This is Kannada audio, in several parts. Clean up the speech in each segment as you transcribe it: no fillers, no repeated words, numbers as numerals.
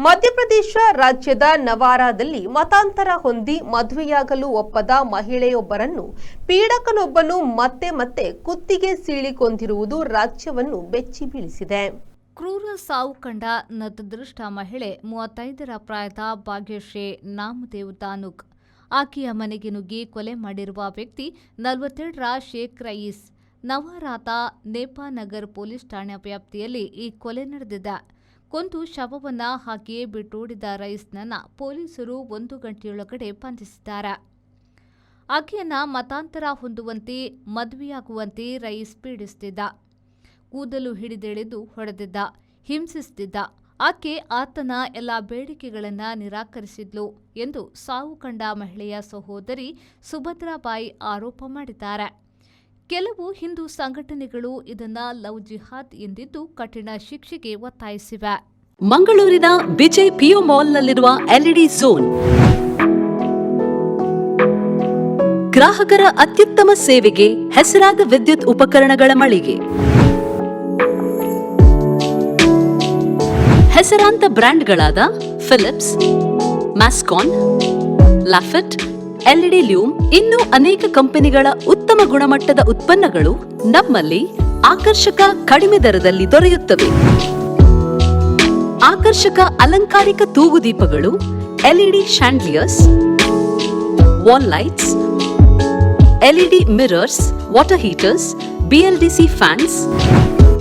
ಮಧ್ಯಪ್ರದೇಶ ರಾಜ್ಯದ ನವಾರಾದಲ್ಲಿ ಮತಾಂತರ ಹೊಂದಿ ಮದುವೆಯಾಗಲು ಒಪ್ಪದ ಮಹಿಳೆಯೊಬ್ಬರನ್ನು ಪೀಡಕನೊಬ್ಬನು ಮತ್ತೆ ಕುತ್ತಿಗೆ ಸೀಳಿಕೊಂದಿರುವುದು ರಾಜ್ಯವನ್ನು ಬೆಚ್ಚಿ ಬೀಳಿಸಿದೆ. ಕ್ರೂರ ಸಾವು ಕಂಡ ನತದೃಷ್ಟ ಮಹಿಳೆ 35ರ ಪ್ರಾಯದ ಭಾಗ್ಯಶ್ರೀ ನಾಮದೇವ್ ದಾನುಕ್. ಆಕೆಯ ಮನೆಗೆ ನುಗ್ಗಿ ಕೊಲೆ ಮಾಡಿರುವ ವ್ಯಕ್ತಿ 47ರ ಶೇಖ್ ರಯೀಸ್. ನವಾರಾದ ನೇಪಾನಗರ್ ಪೊಲೀಸ್ ಠಾಣೆ ವ್ಯಾಪ್ತಿಯಲ್ಲಿ ಈ ಕೊಲೆ ನಡೆದಿದೆ. ಕೊಂದು ಶವವನ್ನ ಹಾಕಿಯೇ ಬಿಟ್ಟೋಡಿದ ರಯೀಸ್ನನ್ನ ಪೊಲೀಸರು 1 ಗಂಟೆಯೊಳಗಡೆ ಬಂಧಿಸಿದ್ದಾರೆ. ಆಕೆಯನ್ನ ಮತಾಂತರ ಹೊಂದುವಂತೆ ಮದುವೆಯಾಗುವಂತೆ ರಯೀಸ್ ಪೀಡಿಸುತ್ತಿದ್ದ. ಕೂದಲು ಹಿಡಿದೆಳೆದು ಹೊಡೆದಿದ್ದ, ಹಿಂಸಿಸುತ್ತಿದ್ದ. ಆಕೆ ಆತನ ಎಲ್ಲ ಬೇಡಿಕೆಗಳನ್ನು ನಿರಾಕರಿಸಿದ್ಲು ಎಂದು ಸಾವು ಕಂಡ ಮಹಿಳೆಯ ಸಹೋದರಿ ಸುಭದ್ರಾಬಾಯಿ ಆರೋಪ ಮಾಡಿದ್ದಾರೆ. ಕೆಲವು ಹಿಂದೂ ಸಂಘಟನೆಗಳು ಇದನ್ನ ಲವ್ ಜಿಹಾದ್ ಎಂದಿದ್ದು ಕಠಿಣ ಶಿಕ್ಷೆಗೆ ಒತ್ತಾಯಿಸಿವೆ. ಮಂಗಳೂರಿನ ವಿಜಯ್ ಪಿಯು ಮಾಲ್ನಲ್ಲಿರುವ ಎಲ್ಇಡಿ ಝೋನ್ ಗ್ರಾಹಕರ ಅತ್ಯುತ್ತಮ ಸೇವೆಗೆ ಹೆಸರಾದ ವಿದ್ಯುತ್ ಉಪಕರಣಗಳ ಮಳಿಗೆ. ಹೆಸರಾಂತ ಬ್ರ್ಯಾಂಡ್ಗಳಾದ ಫಿಲಿಪ್ಸ್, ಮ್ಯಾಸ್ಕಾನ್, ಲಾಫೆಟ್, ಎಲ್ಇಡಿ ಲ್ಯೂಮ್ ಇನ್ನೂ ಅನೇಕ ಕಂಪನಿಗಳ ಉತ್ತಮ ಗುಣಮಟ್ಟದ ಉತ್ಪನ್ನಗಳು ನಮ್ಮಲ್ಲಿ ಆಕರ್ಷಕ ಕಡಿಮೆ ದರದಲ್ಲಿ ದೊರೆಯುತ್ತವೆ. ಆಕರ್ಷಕ ಅಲಂಕಾರಿಕ ತೂಗುದೀಪಗಳು, LED chandeliers, wall lights, LED mirrors, water heaters, BLDC fans,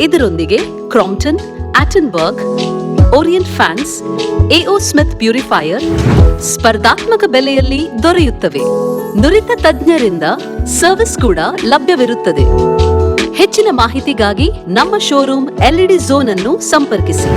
ಇದರೊಂದಿಗೆ Crompton, Atomberg, Orient fans, AO Smith purifier ಸ್ಪರ್ಧಾತ್ಮಕ ಬೆಲೆಯಲ್ಲಿ ದೊರೆಯುತ್ತವೆ. ನುರಿತ ತಜ್ಞರಿಂದ ಸರ್ವಿಸ್ ಕೂಡ ಲಭ್ಯವಿರುತ್ತದೆ. ಹೆಚ್ಚಿನ ಮಾಹಿತಿಗಾಗಿ ನಮ್ಮ ಶೋರೂಮ್ ಎಲ್ಇಡಿ ಝೋನ್ ಅನ್ನು ಸಂಪರ್ಕಿಸಿ.